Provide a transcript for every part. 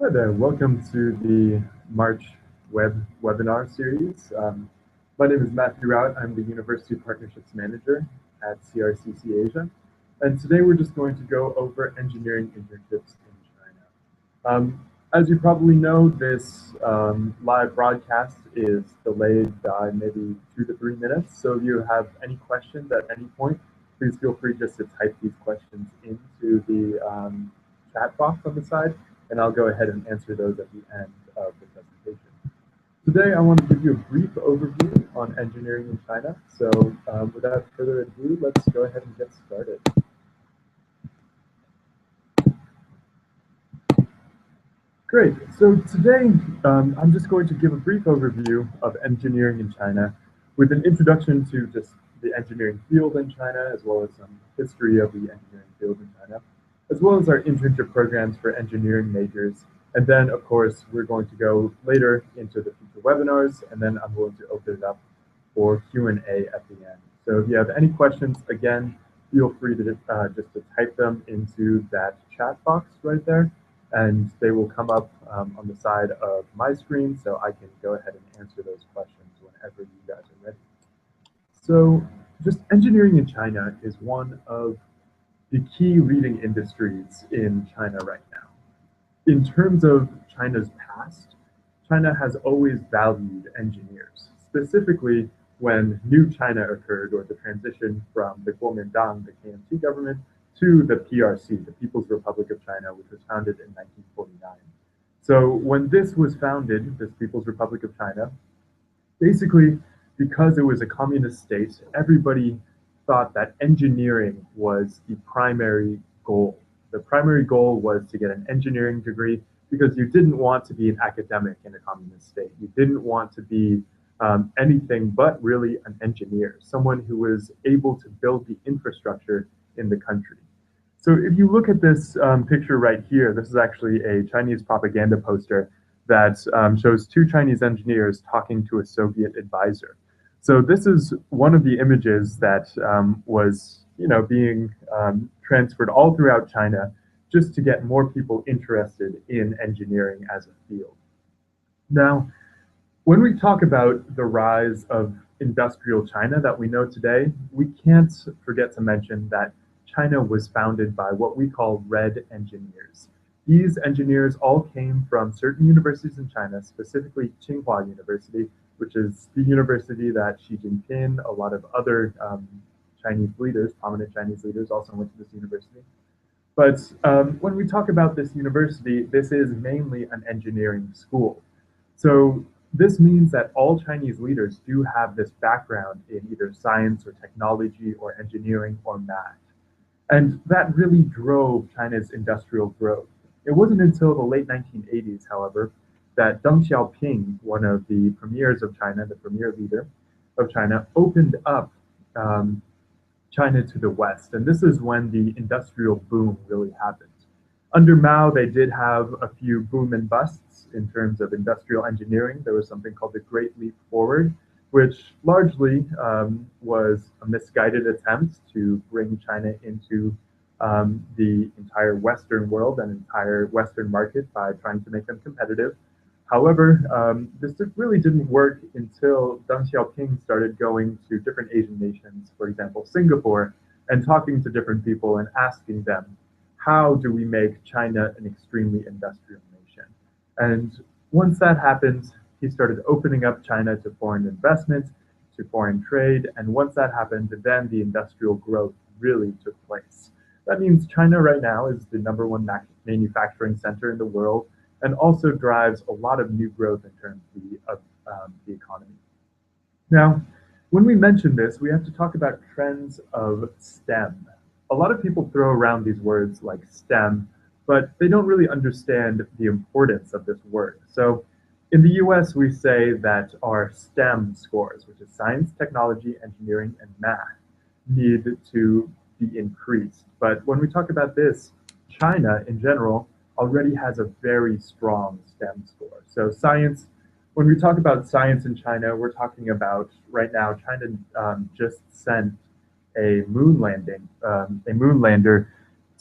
Hi there, welcome to the March webinar series. My name is Matthew Rout. I'm the University Partnerships Manager at CRCC Asia. And today we're just going to go over engineering internships in China. As you probably know, this live broadcast is delayed by maybe 2 to 3 minutes. So if you have any questions at any point, please feel free just to type these questions into the chat box on the side, and I'll go ahead and answer those at the end of the presentation. Today, I want to give you a brief overview on engineering in China. So without further ado, let's go ahead and get started. Great. So today, I'm just going to give a brief overview of engineering in China with an introduction to just the engineering field in China, as well as some history of the engineering field in China, as well as our internship programs for engineering majors. And then, of course, we're going to go later into the future webinars, and then I'm going to open it up for Q&A at the end. So if you have any questions, again, feel free to just to type them into that chat box right there, and they will come up on the side of my screen, so I can go ahead and answer those questions whenever you guys are ready. So just engineering in China is one of the key leading industries in China right now. In terms of China's past, China has always valued engineers, specifically when New China occurred, or the transition from the Kuomintang, the KMT government, to the PRC, the People's Republic of China, which was founded in 1949. So when this was founded, this People's Republic of China, basically, because it was a communist state, everybody thought that engineering was the primary goal. The primary goal was to get an engineering degree because you didn't want to be an academic in a communist state. You didn't want to be anything but really an engineer, someone who was able to build the infrastructure in the country. So if you look at this picture right here, this is actually a Chinese propaganda poster that shows two Chinese engineers talking to a Soviet advisor. So this is one of the images that was, being transferred all throughout China just to get more people interested in engineering as a field. Now, when we talk about the rise of industrial China that we know today, we can't forget to mention that China was founded by what we call red engineers. These engineers all came from certain universities in China, specifically Tsinghua University, which is the university that Xi Jinping, a lot of other Chinese leaders, prominent Chinese leaders, also went to this university. But when we talk about this university, this is mainly an engineering school. So this means that all Chinese leaders do have this background in either science or technology or engineering or math. And that really drove China's industrial growth. It wasn't until the late 1980s, however, that Deng Xiaoping, one of the premiers of China, the premier leader of China, opened up China to the West. And this is when the industrial boom really happened. Under Mao, they did have a few boom and busts in terms of industrial engineering. There was something called the Great Leap Forward, which largely was a misguided attempt to bring China into the entire Western world and entire Western market by trying to make them competitive. However, this really didn't work until Deng Xiaoping started going to different Asian nations, for example, Singapore, and talking to different people and asking them, how do we make China an extremely industrial nation? And once that happened, he started opening up China to foreign investment, to foreign trade, and once that happened, then the industrial growth really took place. That means China right now is the #1 manufacturing center in the world, and also drives a lot of new growth in terms of the economy. Now, when we mention this, we have to talk about trends of STEM. A lot of people throw around these words like STEM, but they don't really understand the importance of this word. So in the US, we say that our STEM scores, which is science, technology, engineering, and math, need to be increased. But when we talk about this, China in general already has a very strong STEM score. So science, when we talk about science in China, we're talking about right now, China just sent a moon lander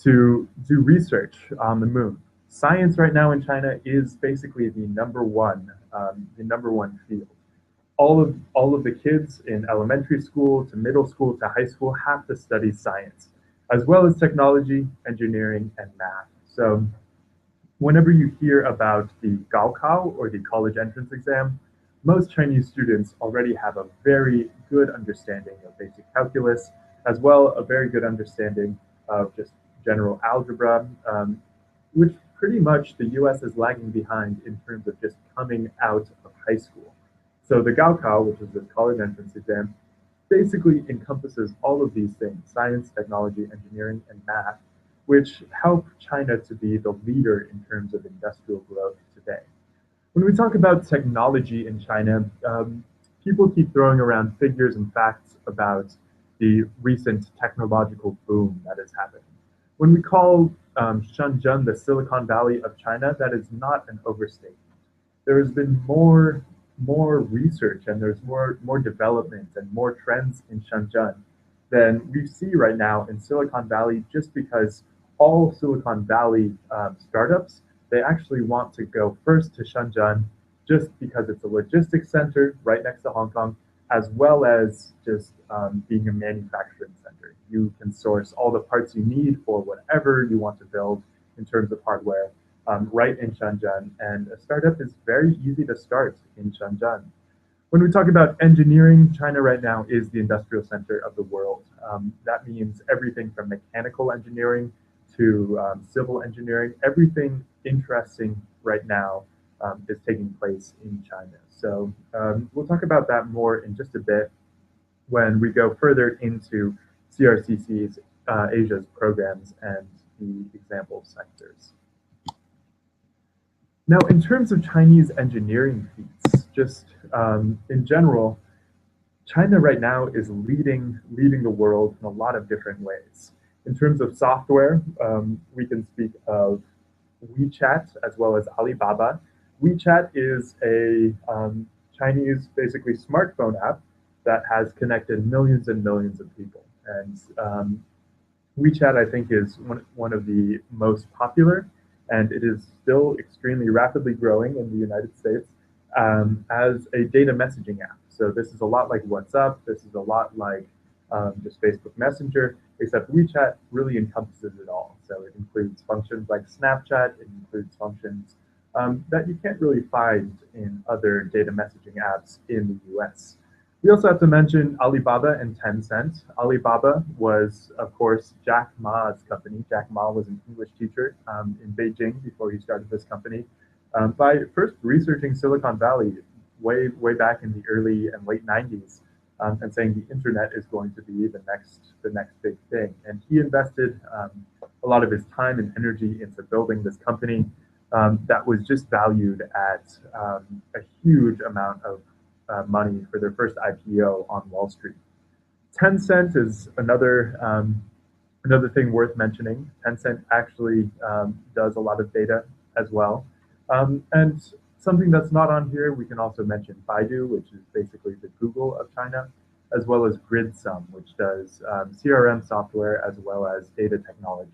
to do research on the moon. Science right now in China is basically the number one field. All of the kids in elementary school to middle school to high school have to study science, as well as technology, engineering, and math. So whenever you hear about the Gaokao or the college entrance exam, most Chinese students already have a very good understanding of basic calculus, as well a very good understanding of just general algebra, which pretty much the US is lagging behind in terms of just coming out of high school. So the Gaokao, which is the college entrance exam, basically encompasses all of these things: science, technology, engineering, and math, which help China to be the leader in terms of industrial growth today. When we talk about technology in China, people keep throwing around figures and facts about the recent technological boom that is happening. When we call Shenzhen the Silicon Valley of China, that is not an overstatement. There has been more research and there's more development and more trends in Shenzhen than we see right now in Silicon Valley, just because all Silicon Valley startups, they actually want to go first to Shenzhen just because it's a logistics center right next to Hong Kong, as well as just being a manufacturing center. You can source all the parts you need for whatever you want to build in terms of hardware right in Shenzhen. And a startup is very easy to start in Shenzhen. When we talk about engineering, China right now is the industrial center of the world. That means everything from mechanical engineering to civil engineering, everything interesting right now is taking place in China. So we'll talk about that more in just a bit when we go further into CRCC's Asia's programs and the example sectors. Now, in terms of Chinese engineering feats, just in general, China right now is leading the world in a lot of different ways. In terms of software, we can speak of WeChat as well as Alibaba. WeChat is a Chinese, basically, smartphone app that has connected millions and millions of people. And WeChat, I think, is one of the most popular, and it is still extremely rapidly growing in the United States as a data messaging app. So this is a lot like WhatsApp. This is a lot like just Facebook Messenger, except WeChat really encompasses it all. So it includes functions like Snapchat. It includes functions that you can't really find in other data messaging apps in the US. We also have to mention Alibaba and Tencent. Alibaba was, of course, Jack Ma's company. Jack Ma was an English teacher in Beijing before he started this company. By first researching Silicon Valley way back in the early and late 90s, and saying the internet is going to be the next big thing. And he invested a lot of his time and energy into building this company that was just valued at a huge amount of money for their first IPO on Wall Street. Tencent is another thing worth mentioning. Tencent actually does a lot of data as well. And something that's not on here, we can also mention Baidu, which is basically the Google of China, as well as GridSum, which does CRM software as well as data technology.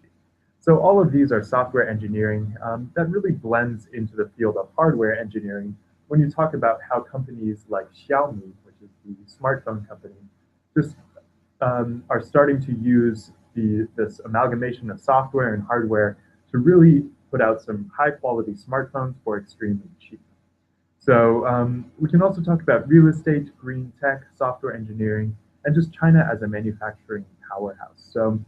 So all of these are software engineering that really blends into the field of hardware engineering when you talk about how companies like Xiaomi, which is the smartphone company, just are starting to use this amalgamation of software and hardware to really put out some high quality smartphones for extremely cheap. So we can also talk about real estate, green tech, software engineering, and just China as a manufacturing powerhouse. So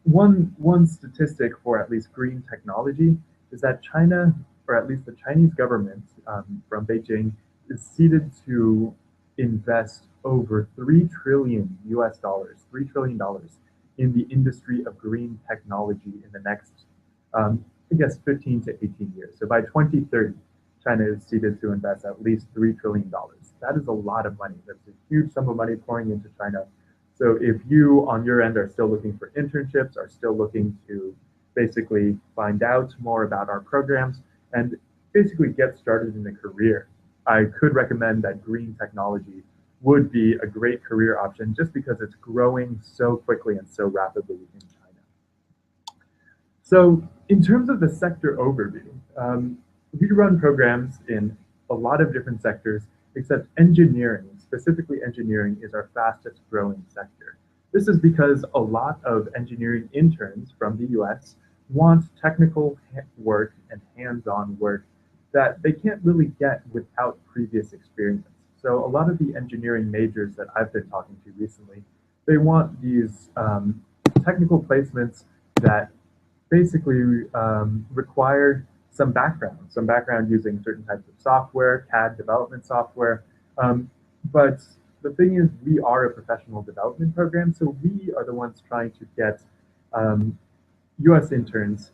one statistic for at least green technology is that China, or at least the Chinese government from Beijing, is seated to invest over $3 trillion in the industry of green technology in the next, I guess, 15 to 18 years. So by 2030, China is seated to invest at least $3 trillion. That is a lot of money. That's a huge sum of money pouring into China. So if you, on your end, are still looking for internships, are still looking to basically find out more about our programs and basically get started in a career, I could recommend that green technology would be a great career option just because it's growing so quickly and so rapidly in China. So in terms of the sector overview, we run programs in a lot of different sectors, except engineering, specifically engineering, is our fastest growing sector. This is because a lot of engineering interns from the US want technical work and hands-on work that they can't really get without previous experience. So a lot of the engineering majors that I've been talking to recently, they want these technical placements that basically require some background using certain types of software, CAD development software. But the thing is, we are a professional development program, so we are the ones trying to get US interns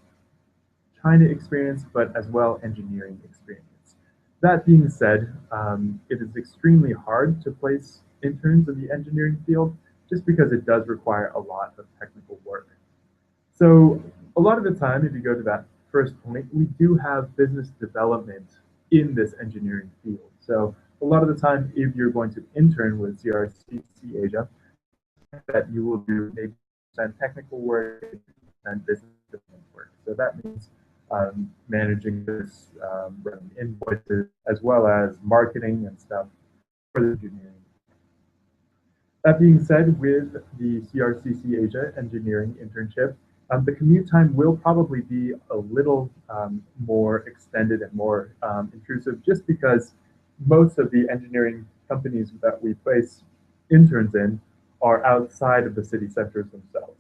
China experience, but as well engineering experience. That being said, it is extremely hard to place interns in the engineering field just because it does require a lot of technical work. So a lot of the time, if you go to that first point, we do have business development in this engineering field. So a lot of the time, if you're going to intern with CRCC Asia, that you will do maybe technical work and business development work. So that means managing this, running invoices, as well as marketing and stuff for the engineering. That being said, with the CRCC Asia engineering internship, the commute time will probably be a little more extended and more intrusive just because most of the engineering companies that we place interns in are outside of the city centers themselves.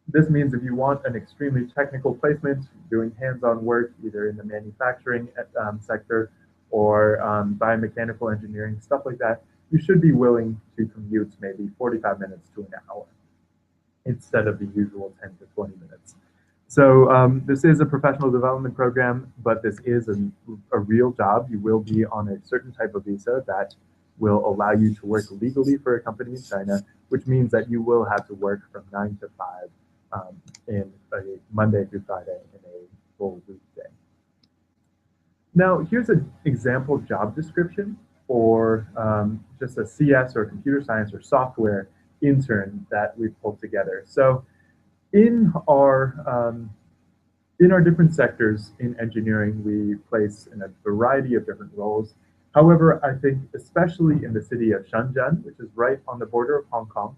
This means if you want an extremely technical placement, doing hands-on work either in the manufacturing sector or biomechanical engineering, stuff like that, you should be willing to commute maybe 45 minutes to an hour instead of the usual 10 to 20 minutes. So this is a professional development program, but this is a real job. You will be on a certain type of visa that will allow you to work legally for a company in China, which means that you will have to work from 9 to 5 in a Monday through Friday in a full weekday. Now, here's an example job description for just a CS or computer science or software intern that we've pulled together. So in our different sectors in engineering, we place in a variety of different roles. However, I think especially in the city of Shenzhen, which is right on the border of Hong Kong,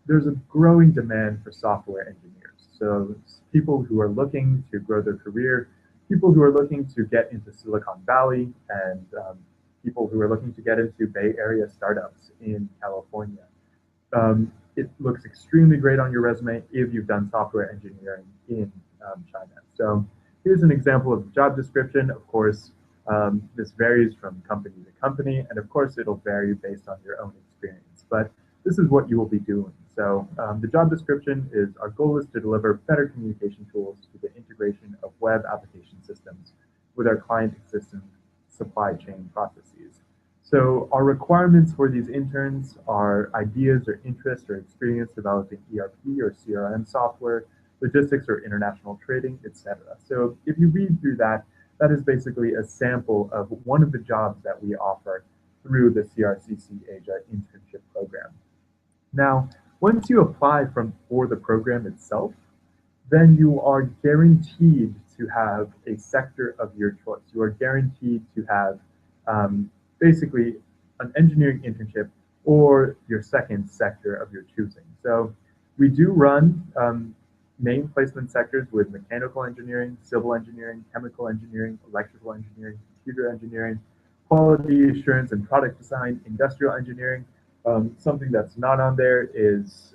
there's a growing demand for software engineers. So people who are looking to grow their career, people who are looking to get into Silicon Valley, and people who are looking to get into Bay Area startups in California. It looks extremely great on your resume if you've done software engineering in China. So here's an example of the job description. Of course, this varies from company to company, and of course, it'll vary based on your own experience. But this is what you will be doing. So the job description is, our goal is to deliver better communication tools to the integration of web application systems with our client existing supply chain processes. So our requirements for these interns are ideas or interest or experience developing ERP or CRM software, logistics or international trading, etc. So if you read through that, that is basically a sample of one of the jobs that we offer through the CRCC Asia internship program. Now, once you apply for the program itself, then you are guaranteed to have a sector of your choice. You are guaranteed to have basically an engineering internship or your second sector of your choosing. So we do run main placement sectors with mechanical engineering, civil engineering, chemical engineering, electrical engineering, computer engineering, quality assurance and product design, industrial engineering. Something that's not on there is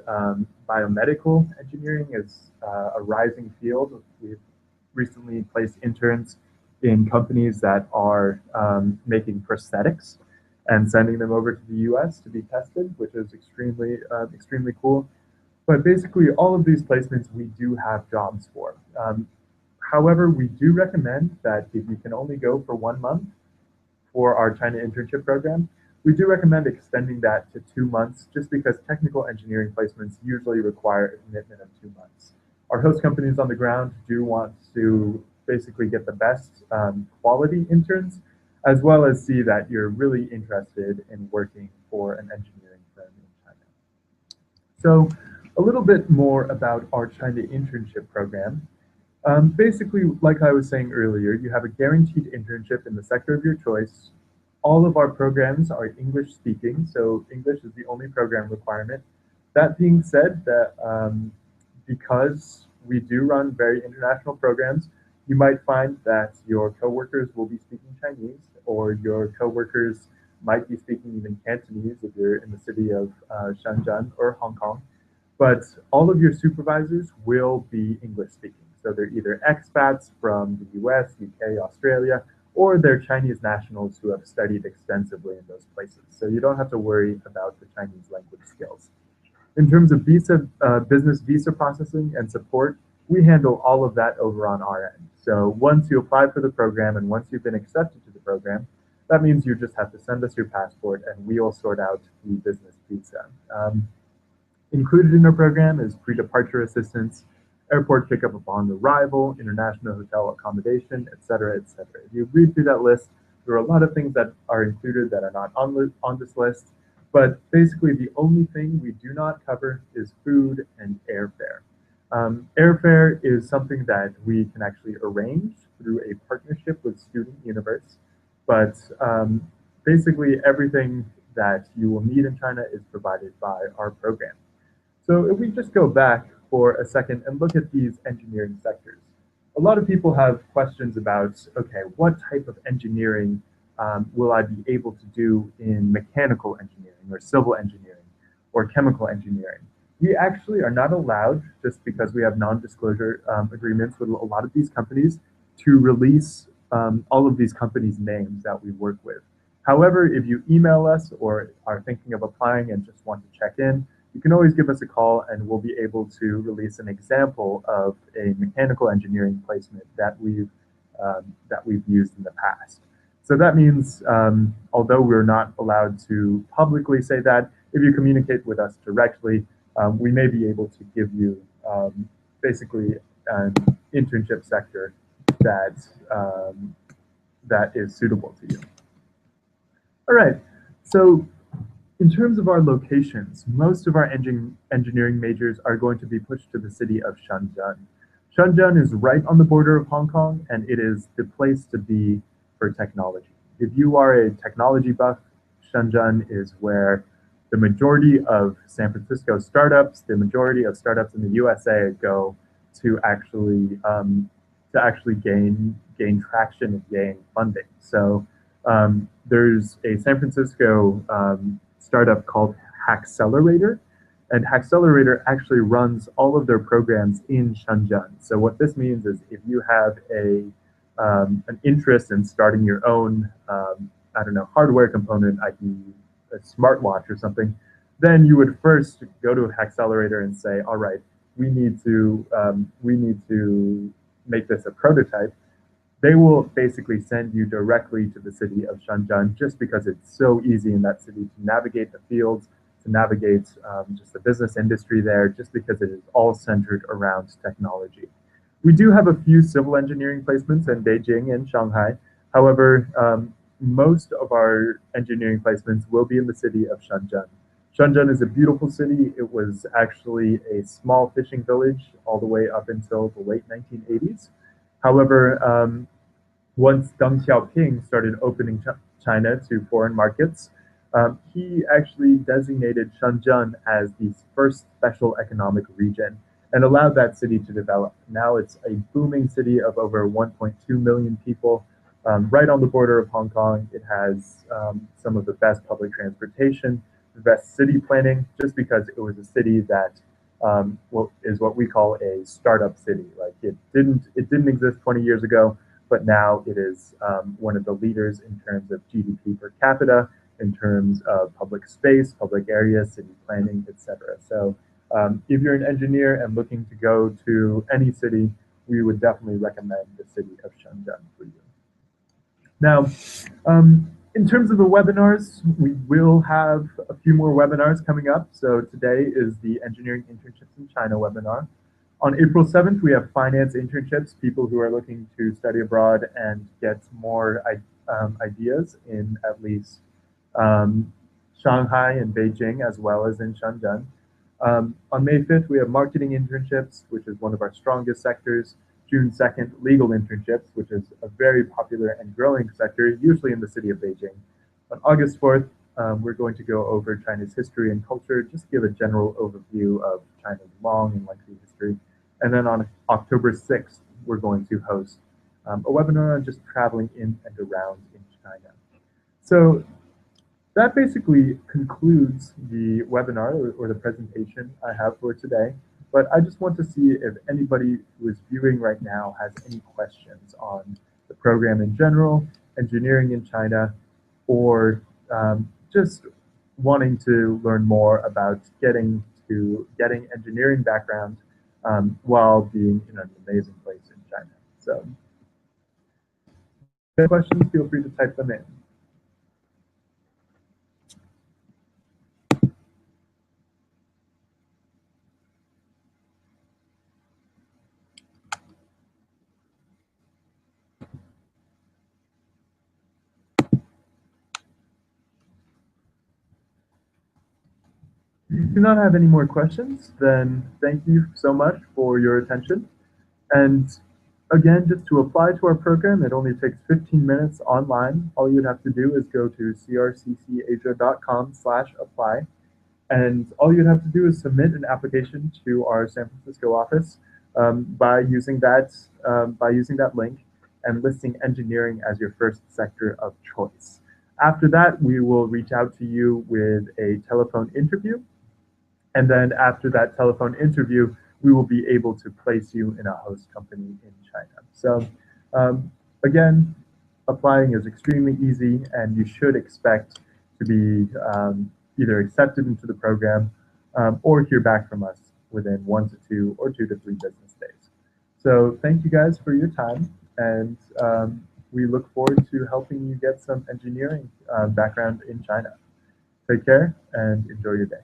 biomedical engineering is a rising field. We've recently placed interns in companies that are making prosthetics and sending them over to the US to be tested, which is extremely cool. But basically, all of these placements we do have jobs for. However, we do recommend that if you can only go for 1 month for our China internship program, we do recommend extending that to 2 months, just because technical engineering placements usually require a commitment of 2 months. Our host companies on the ground do want to basically get the best quality interns, as well as see that you're really interested in working for an engineering firm in China. So a little bit more about our China internship program. Basically, like I was saying earlier, you have a guaranteed internship in the sector of your choice. All of our programs are English speaking, so English is the only program requirement. That being said, because we do run very international programs, you might find that your coworkers will be speaking Chinese, or your coworkers might be speaking even Cantonese if you're in the city of Shenzhen or Hong Kong. But all of your supervisors will be English speaking. So they're either expats from the US, UK, Australia, or they're Chinese nationals who have studied extensively in those places. So you don't have to worry about the Chinese language skills. In terms of business visa processing and support, we handle all of that over on our end. So once you apply for the program and once you've been accepted to the program, that means you just have to send us your passport and we'll sort out the business visa. Included in our program is pre-departure assistance, airport pickup upon arrival, international hotel accommodation, etc., etc. If you read through that list, there are a lot of things that are included that are not on this list, but basically the only thing we do not cover is food and airfare. Airfare is something that we can actually arrange through a partnership with Student Universe, but basically everything that you will need in China is provided by our program. So if we just go back for a second and look at these engineering sectors, a lot of people have questions about, okay, what type of engineering will I be able to do in mechanical engineering or civil engineering or chemical engineering? We actually are not allowed, just because we have non-disclosure agreements with a lot of these companies, to release all of these companies' names that we work with. However, if you email us or are thinking of applying and just want to check in, you can always give us a call and we'll be able to release an example of a mechanical engineering placement that we've used in the past. So that means, although we're not allowed to publicly say that, if you communicate with us directly, we may be able to give you basically an internship sector that that is suitable to you. All right, so in terms of our locations, most of our engineering majors are going to be pushed to the city of Shenzhen. Shenzhen is right on the border of Hong Kong, and it is the place to be for technology. If you are a technology buff, Shenzhen is where the majority of San Francisco startups, the majority of startups in the USA go to actually gain traction and gain funding. So there's a San Francisco startup called Hackcelerator, and Hackcelerator actually runs all of their programs in Shenzhen. So what this means is if you have an interest in starting your own, I don't know, hardware component, i.e. a smartwatch or something, then you would first go to Hackcelerator and say, all right, we need to make this a prototype. They will basically send you directly to the city of Shenzhen just because it's so easy in that city to navigate the fields, to navigate just the business industry there, just because it is all centered around technology. We do have a few civil engineering placements in Beijing and Shanghai. However, most of our engineering placements will be in the city of Shenzhen. Shenzhen is a beautiful city. It was actually a small fishing village all the way up until the late 1980s. However, once Deng Xiaoping started opening China to foreign markets, he actually designated Shenzhen as the first special economic region and allowed that city to develop. Now it's a booming city of over 1.2 million people, right on the border of Hong Kong. It has some of the best public transportation, the best city planning, just because it was a city that is what we call a startup city. Like it didn't exist 20 years ago, but now it is one of the leaders in terms of GDP per capita, in terms of public space, public areas, city planning, etc. So if you're an engineer and looking to go to any city, we would definitely recommend the city of Shenzhen for you. Now, in terms of the webinars, we will have a few more webinars coming up. So today is the Engineering Internships in China webinar. On April 7th, we have finance internships, people who are looking to study abroad and get more ideas in at least Shanghai and Beijing, as well as in Shenzhen. On May 5th, we have marketing internships, which is one of our strongest sectors. June 2nd, legal internships, which is a very popular and growing sector, usually in the city of Beijing. On August 4th, we're going to go over China's history and culture, just give a general overview of China's long and lengthy history. And then on October 6th, we're going to host a webinar on just traveling in and around in China. So that basically concludes the webinar or the presentation I have for today. But I just want to see if anybody who is viewing right now has any questions on the program in general, engineering in China, or just wanting to learn more about getting engineering background while being in an amazing place in China. So, if you have questions, feel free to type them in. If you do not have any more questions, then thank you so much for your attention. And again, just to apply to our program, it only takes 15 minutes online. All you'd have to do is go to crccasia.com/apply. And all you'd have to do is submit an application to our San Francisco office by using that link and listing engineering as your first sector of choice. After that, we will reach out to you with a telephone interview. And then after that telephone interview, we will be able to place you in a host company in China. So again, applying is extremely easy, and you should expect to be either accepted into the program or hear back from us within 1 to 2 or 2 to 3 business days. So thank you guys for your time, and we look forward to helping you get some engineering background in China. Take care and enjoy your day.